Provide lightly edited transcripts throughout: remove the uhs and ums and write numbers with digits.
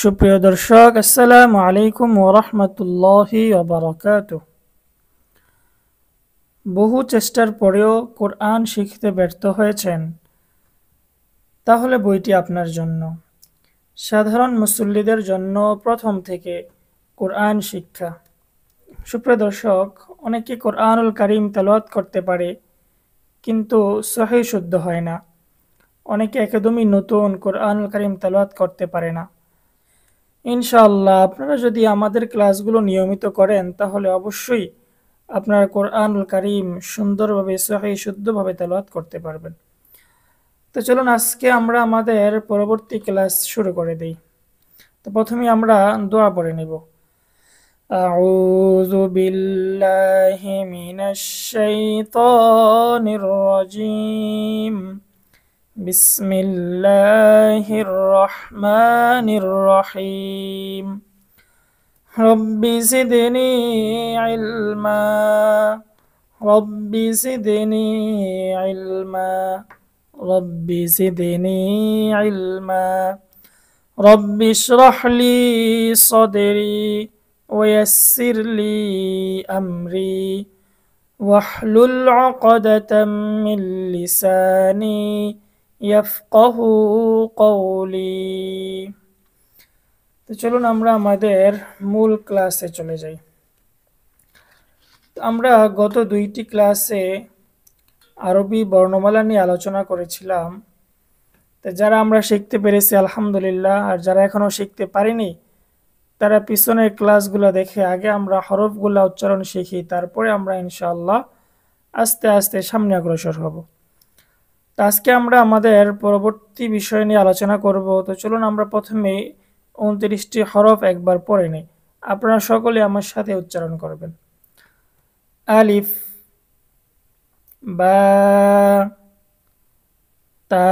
সুপ্রিয় দর্শক, আসসালামু আলাইকুম ওয়া রাহমাতুল্লাহি ওয়া বারাকাতুহু। বহু চেষ্টার পরেও কোরআন শিখতে ব্যর্থ হয়েছেন? তাহলে বইটি আপনার জন্য। সাধারণ মুসল্লিদের জন্য প্রথম থেকে কোরআন শিক্ষা। সুপ্রিয় দর্শক, অনেকে কোরআনুল কারীম তেলাওয়াত করতে পারে কিন্তু সহিহ শুদ্ধ হয় না। অনেকে একদমই নতুন কোরআনুল কারীম তেলাওয়াত করতে পারে না। ইনশাআল্লাহ আপনারা যদি আমাদের ক্লাসগুলো নিয়মিত করেন তাহলে অবশ্যই আপনারা কোরআনুল কারীম সুন্দরভাবে সহিহ শুদ্ধভাবে তেলাওয়াত করতে পারবেন। তো চলুন আজকে আমরা আমাদের পরবর্তী ক্লাস শুরু করে দেই। তো প্রথমে আমরা দোয়া পড়ে নেব। আউযু বিল্লাহি মিনাশ শাইতানির রাজীম। বিসমিল্লাহির রহমানির রহিম। রব্বি জিদনি ইলমা। রব্বি জিদনি ইলমা। রব্বি জিদনি ইলমা। রব্বি ইশরাহ লি সাদরি ওয়া ইয়াসসির লি আমরি ওয়াহলুল উকদাতাম মিন লিসানি ইয়াফকাহু কওলি। তো চলুন আমরা আমাদের মূল ক্লাসে চলে যাই। আমরা গত দুইটি ক্লাসে আরবি বর্ণমালা নিয়ে আলোচনা করেছিলাম। তো যারা আমরা শিখতে পেরেছি আলহামদুলিল্লাহ, আর যারা এখনও শিখতে পারিনি তারা পিছনের ক্লাসগুলো দেখে আগে আমরা হরফগুলো উচ্চারণ শিখি, তারপরে আমরা ইনশাআল্লাহ আস্তে আস্তে সামনে অগ্রসর হব। তো আজকে আমরা আমাদের পরবর্তী বিষয় নিয়ে আলোচনা করব। তো চলুন আমরা প্রথমে 29টি হরফ একবার পড়ে নিই। আপনারা সকলে আমার সাথে উচ্চারণ করবেন। আলিফ, বা, তা,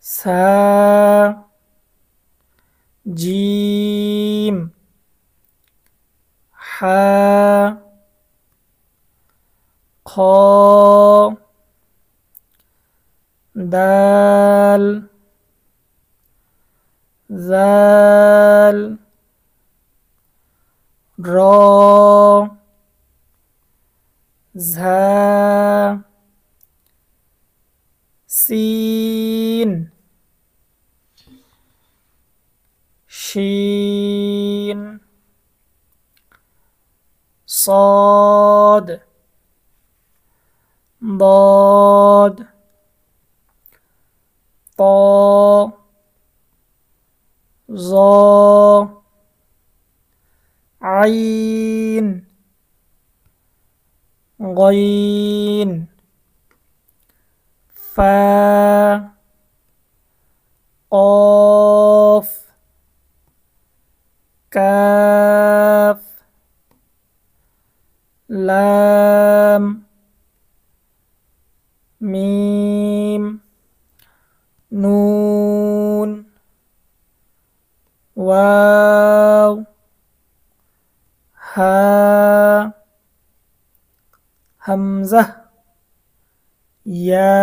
সা, জিম, হা, খ, দাল, জাল, র, ঝা, সিন, শিন, صاد، ضاد، طا، ظا، عين، غين، فا، قاف، كاف، لام، ميم، نون، واو، হা, হামজা, ইয়া।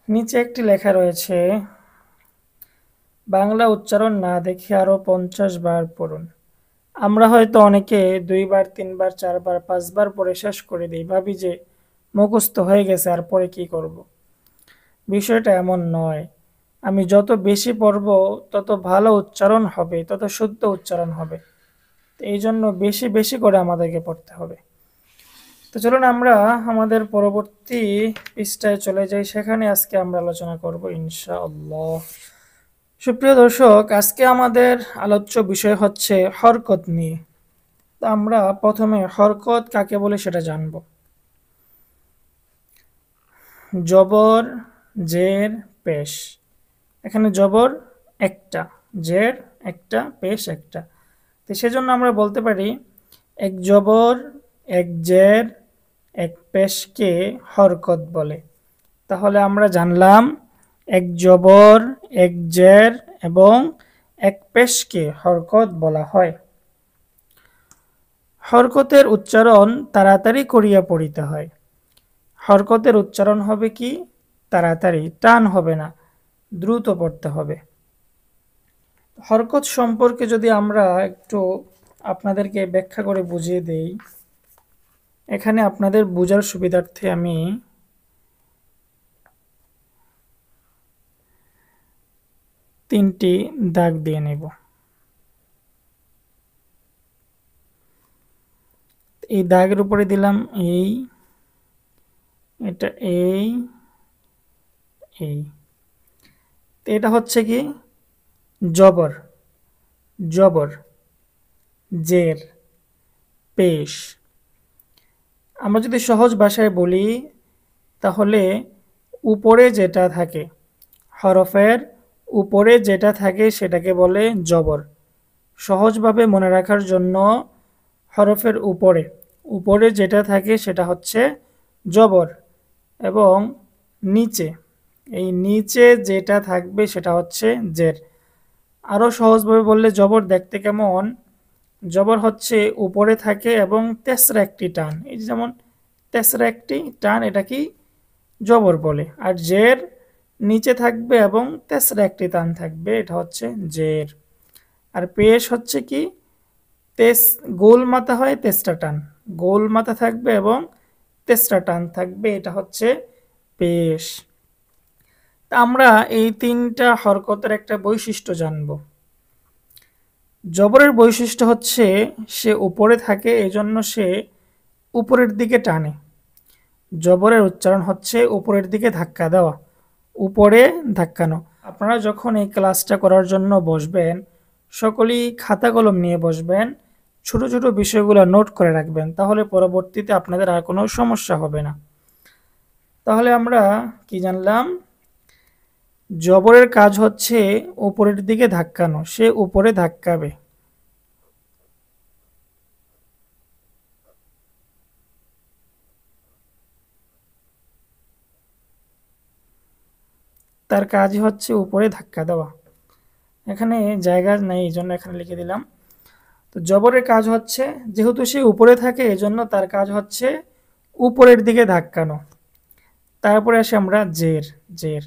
নিচে একটি লেখা রয়েছে, বাংলা উচ্চারণ না দেখে আরো 50 বার পড়ুন। আমরা হয়তো অনেকে 2 বার 3 বার 4 বার 5 বার পড়ে শেষ করে দিই, ভাবি যে মুখস্থ হয়ে গেছে আর পরে কি করব। বিষয়টা এমন নয়। আমি যত বেশি পড়ব তত ভালো উচ্চারণ হবে, তত শুদ্ধ উচ্চারণ হবে। তো এই জন্য বেশি বেশি করে আমাদেরকে পড়তে হবে। তো চলুন আমরা আমাদের পরবর্তী পৃষ্ঠায় চলে যাই, সেখানে আজকে আমরা আলোচনা করব ইনশাআল্লাহ। সুপ্রিয় দর্শক, আজকে আমাদের আলোচ্য বিষয় হচ্ছে হরকত নিয়ে। তো আমরা প্রথমে হরকত কাকে বলে সেটা জানব। জবর, জের, পেশ। এখানে জবর একটা, জের একটা, পেশ একটা। তো সেজন্য আমরা বলতে পারি এক জবর, এক জের, এক পেশকে হরকত বলে। তাহলে আমরা জানলাম এক জবর, এক জের এবং এক পেশকে হরকত বলা হয়। হরকতের উচ্চারণ তাড়াতাড়ি করিয়া পড়িতে হয়। হরকতের উচ্চারণ হবে কি? তাড়াতাড়ি, টান হবে না, দ্রুত পড়তে হবে। হরকত সম্পর্কে যদি আমরা একটু আপনাদেরকে ব্যাখ্যা করে বুঝিয়ে দেই, এখানে আপনাদের বোঝার সুবিধার্থে আমি তিনটি দাগ দিয়ে নেব। এই দাগের উপরে দিলাম এই, এটা এই, এই। এটা হচ্ছে কি জবর, জবর, জের, পেশ। আমরা যদি সহজ ভাষায় বলি তাহলে উপরে যেটা থাকে, হরফের উপরে যেটা থাকে সেটাকে বলে জবর। সহজভাবে মনে রাখার জন্য হরফের উপরে, উপরে যেটা থাকে সেটা হচ্ছে জবর, এবং নিচে, এই নিচে যেটা থাকবে সেটা হচ্ছে জের। আরও সহজভাবে বললে জবর দেখতে কেমন, জবর হচ্ছে উপরে থাকে এবং তেসরা একটি টান, এই যেমন তেসরা একটি টান, এটা কি জবর বলে। আর জের নিচে থাকবে এবং তেসরা একটি টান থাকবে, এটা হচ্ছে জের। আর পেশ হচ্ছে কি গোল মাথা হয় তেসরা টান, গোল মাথা থাকবে এবং তেসরা টান থাকবে, এটা হচ্ছে পেশ। তা আমরা এই তিনটা হরকতের একটা বৈশিষ্ট্য জানব। জবরের বৈশিষ্ট্য হচ্ছে সে উপরে থাকে, এজন্য সে উপরের দিকে টানে। জবরের উচ্চারণ হচ্ছে উপরের দিকে ধাক্কা দেওয়া, উপরে ধাক্কানো। আপনারা যখন এই ক্লাসটা করার জন্য বসবেন, সকলেই খাতা কলম নিয়ে বসবেন, ছোট ছোট বিষয়গুলো নোট করে রাখবেন, তাহলে পরবর্তীতে আপনাদের আর কোনো সমস্যা হবে না। তাহলে আমরা কি জানলাম, জবরের কাজ হচ্ছে উপরের দিকে ধাক্কানো, সে উপরে ধাক্কাবে। তার কাজই হচ্ছে উপরে ধাক্কা দেওয়া। এখানে জায়গা নেই, এই জন্য এখানে লিখে দিলাম। তো জবরের কাজ হচ্ছে, যেহেতু সে উপরে থাকে এজন্য তার কাজ হচ্ছে উপরের দিকে ধাক্কানো। তারপরে আসে আমরা জের, জের,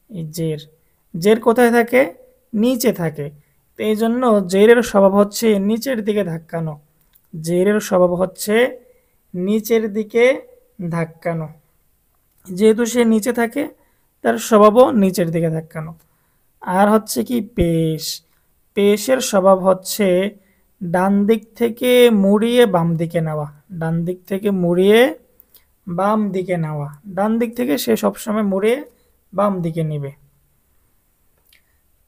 এই জের, জের কোথায় থাকে, নিচে থাকে। তো এই জন্য জেরের স্বভাব হচ্ছে নিচের দিকে ধাক্কানো, জেরের স্বভাব হচ্ছে নিচের দিকে ধাক্কানো। যেহেতু সে নিচে থাকে তার স্বভাবও নিচের দিকে ধাক্কানো। আর হচ্ছে কি পেশ, পেশের স্বভাব হচ্ছে ডান দিক থেকে মুড়িয়ে বাম দিকে নেওয়া, ডান দিক থেকে মুড়িয়ে বাম দিকে নেওয়া, ডান দিক থেকে সে সবসময় মুড়িয়ে বাম দিকে নেবে।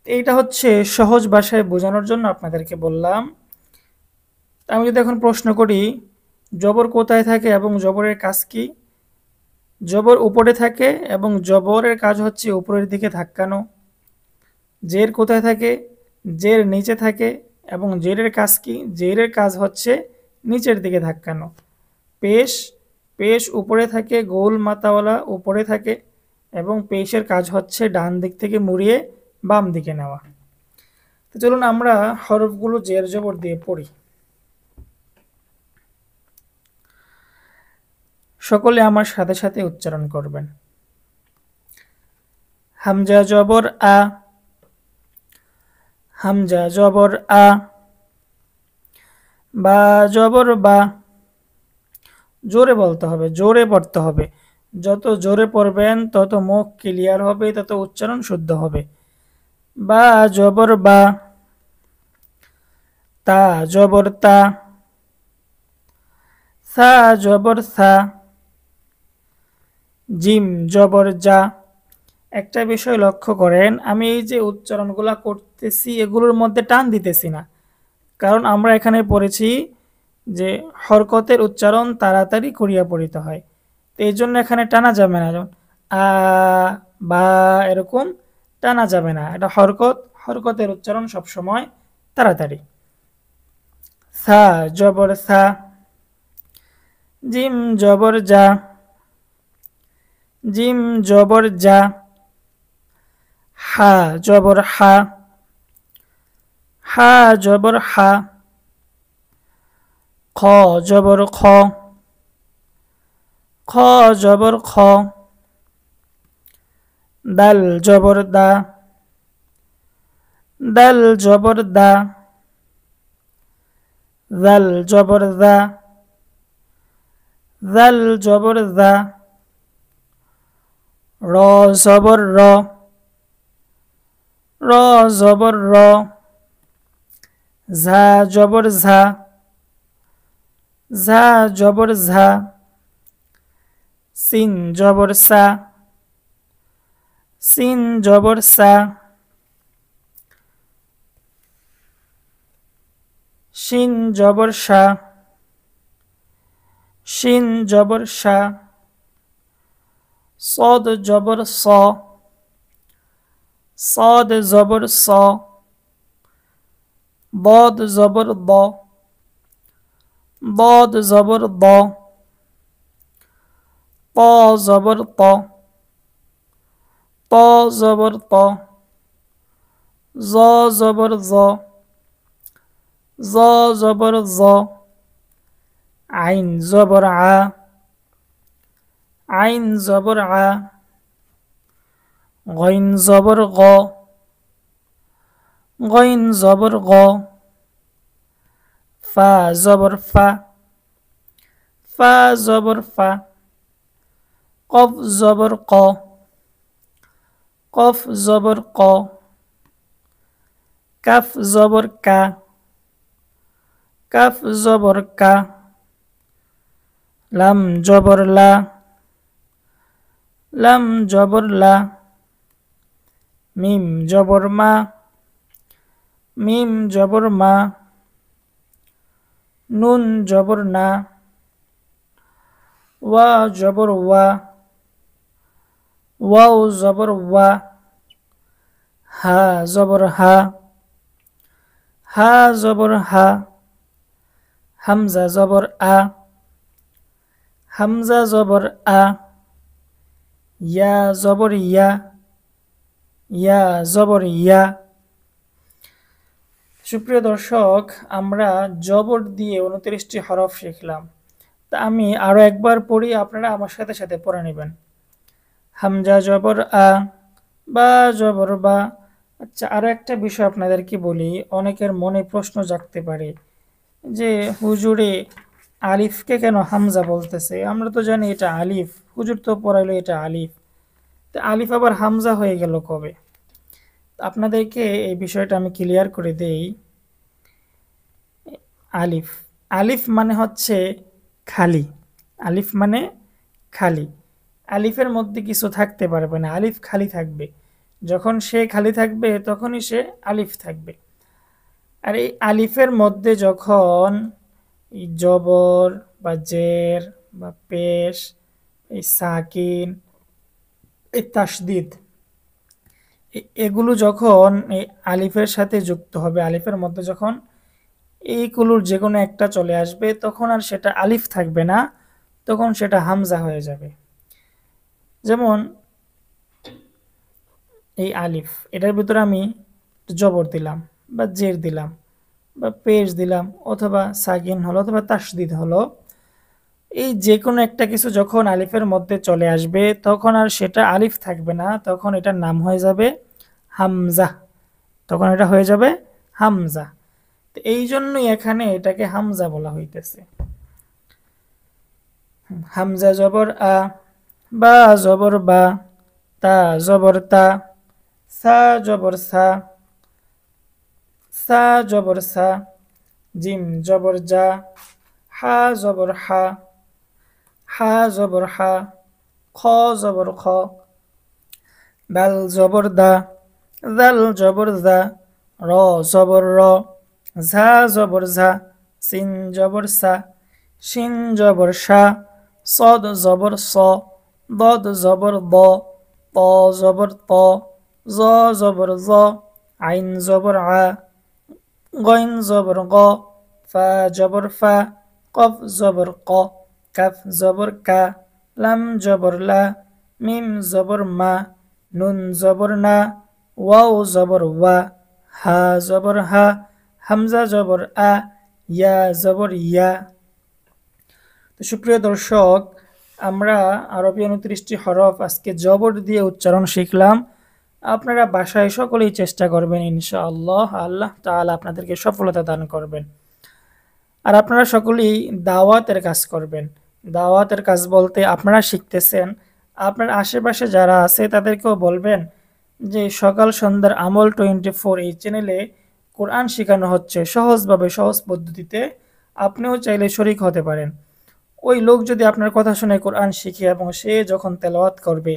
এইটা হচ্ছে সহজ ভাষায় বোঝানোর জন্য আপনাদেরকে বললাম। আমি যদি এখন প্রশ্ন করি জবর কোথায় থাকে এবং জবরের কাজ কি, জবর উপরে থাকে এবং জবরের কাজ হচ্ছে উপরের দিকে ধাক্কানো। জের কোথায় থাকে, জের নিচে থাকে এবং জেরের কাজ কি, জেরের কাজ হচ্ছে নিচের দিকে ধাক্কানো। পেশ, পেশ উপরে থাকে, গোল মাথাওয়ালা উপরে থাকে এবং পেশের কাজ হচ্ছে ডান দিক থেকে মুড়িয়ে বাম দিকে নেওয়া। তো চলুন আমরা হরফগুলো জের জবর দিয়ে পড়ি। সকলে আমার সাথে সাথে উচ্চারণ করবেন। হামজা জবর আ, হামজা জবর আ। বা জবর বা, জোরে বলতে হবে, জোরে পড়তে হবে। যত জোরে পড়বেন তত মুখ ক্লিয়ার হবে, তত উচ্চারণ শুদ্ধ হবে। বা জবর বা। তা জবর তা, সা জবর সা। জিম জবর যা। একটা বিষয় লক্ষ্য করেন, আমি এই যে উচ্চারণগুলা করতেছি এগুলোর মধ্যে টান দিতেছি না, কারণ আমরা এখানে পড়েছি যে হরকতের উচ্চারণ তাড়াতাড়ি করিয়া পড়িতে হয়। তো এই জন্য এখানে টানা যাবে না, যেমন আ বা এরকম টানা যাবে না। এটা হরকত, হরকতের উচ্চারণ সবসময় তাড়াতাড়ি। সা জবর সা। জিম জবর যা, জিম জবর যা। হা জবর হা, হা জবর হা। খ জবর খ, খ জবর খ। দাল জবর দা, দাল জবর দা, দাল জবর দা, দাল জবর দা, র জবর র, র জবর র, ঝা জবর ঝা, ঝা জবর ঝা, সিন জবর সা, সিন জবর সা, শিন জবর শা, শিন জবর শা, صاد জবর স, صاد জবর স, ضاد জবর দ, ضاد জবর দ, ط জবর ত, ط জবর ত, জ জবর জ, জ জবর জ, আইন জবর আ, আইন জবর আ, গইন জবর গ, গইন জবর গ, ফা জবর ফা, ফা জবর ফা, কফ জবর ক, কফ জবর ক, কাফ জবর কা, কাফ জবর কা, লাম জবর লা, লাম জবর লা, মিম জবর মা, মিম জবর মা, নুন জবর না, ওয়া জবর ওয়া, ওয়াও জবর ওয়া, হা জবর হা, হা জবর হা, হামজা জবর আ, হামজা জবর আ, ইয়া জবর ইয়া, ইয়া জবর ইয়া। সুপ্রিয় দর্শক, আমরা জবর দিয়ে 29টি হরফ শিখলাম। তা আমি আরো একবার পড়ি, আপনারা আমার সাথে সাথে পড়ে নেবেন। হামজা জবর আ, বা জবর বা। আচ্ছা, আরো একটা বিষয় আপনাদেরকে বলি, অনেকের মনে প্রশ্ন জাগতে পারে যে হুজুরে আলিফকে কেন হামজা বলতেছে? আমরা তো জানি এটা আলিফ, হুজুর তো পড়াইলো এটা আলিফ, তো আলিফ আবার হামজা হয়ে গেল কবে? আপনাদেরকে এই বিষয়টা আমি ক্লিয়ার করে দেই। আলিফ, আলিফ মানে হচ্ছে খালি, আলিফ মানে খালি, আলিফের মধ্যে কিছু থাকতে পারবে না, আলিফ খালি থাকবে। যখন সে খালি থাকবে তখনই সে আলিফ থাকবে। আর এই আলিফের মধ্যে যখন এই জবর বা জের বা পেশ, এই সাকিন, এই তাসদিদ, এগুলো যখন এই আলিফের সাথে যুক্ত হবে, আলিফের মধ্যে যখন এইগুলোর যে কোনো একটা চলে আসবে, তখন আর সেটা আলিফ থাকবে না, তখন সেটা হামজা হয়ে যাবে। যেমন এই আলিফ, এটার ভিতরে আমি জবর দিলাম বা জের দিলাম বা পেশ দিলাম, অথবা সাকিন হলো অথবা তাসদিদ হলো, এই যে কোনো একটা কিছু যখন আলিফের মধ্যে চলে আসবে তখন আর সেটা আলিফ থাকবে না, তখন এটার নাম হয়ে যাবে হামজা, তখন এটা হয়ে যাবে হামজা। তো এই জন্যই এখানে এটাকে হামজা বলা হইতেছে। হামজা জবর আ, বা জবর বা, তা জবর তা, সা জবর সা, সা জবর সা, জিম জবর জা, হা জবর হা, হা জবর হা, খ জবর খ, দাল জবর দা, দাল জবর দা, র জবর র, ঝা জবর ঝা, সিন জবর সা, শিন জবর শা, صاد জবর স, ضاد জবর দ, ত জবর ত, জ জবর জ, আইন জবর আ, গইন জবর গ, ফা জবর ফা, কফ জবর ক, কাফ জবর কা, লাম জবর লা, মিম জবর মা, নুন জবর না, ওয়াও জবর ওয়া, হা জবর হা, হামজা জবর আ, ইয়া জবর ইয়া। তো সুপ্রিয় দর্শক, আমরা আরবি 29টি হরফ আজকে জবর দিয়ে উচ্চারণ শিখলাম। আপনারা বাসায় সকলেই চেষ্টা করবেন, ইনশাআল্লাহ আল্লাহ তাআলা আপনাদেরকে সফলতা দান করবেন। আর আপনারা সকলেই দাওয়াতের কাজ করবেন। দাওয়াতের কাজ বলতে আপনারা শিখতেছেন, আপনার আশেপাশে যারা আছে তাদেরকেও বলবেন যে সকাল সন্ধ্যার আমল 24 এই চ্যানেলে কোরআন শেখানো হচ্ছে সহজভাবে, সহজ পদ্ধতিতে। আপনিও চাইলে শরিক হতে পারেন। ওই লোক যদি আপনার কথা শুনে কোরআন শিখে এবং সে যখন তেলাওয়াত করবে,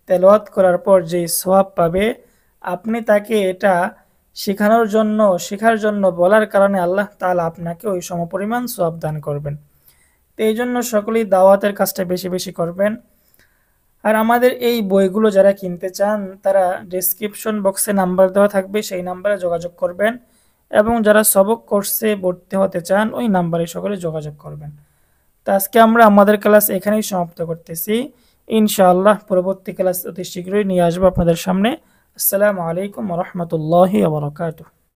তেলাওয়াত করার পর যেই সওয়াব পাবে, আপনি তাকে এটা শেখার জন্য বলার কারণে আল্লাহ তাআলা আপনাকে ওই সমপরিমাণ সওয়াব দান করবেন। তো এই জন্য সকলেই দাওয়াতের কাজটা বেশি বেশি করবেন। আর আমাদের এই বইগুলো যারা কিনতে চান তারা ডেসক্রিপশন বক্সে নাম্বার দেওয়া থাকবে, সেই নাম্বারে যোগাযোগ করবেন। এবং যারা সবক কোর্সে ভর্তি হতে চান ওই নাম্বারে সকলে যোগাযোগ করবেন। তো আজকে আমরা আমাদের ক্লাস এখানেই সমাপ্ত করতেছি। ইনশাআল্লাহ পরবর্তী ক্লাস অতি শীঘ্রই নিয়ে আসবো আপনাদের সামনে। আসসালামু আলাইকুম ওয়া রাহমাতুল্লাহি ওয়া বারাকাতুহু।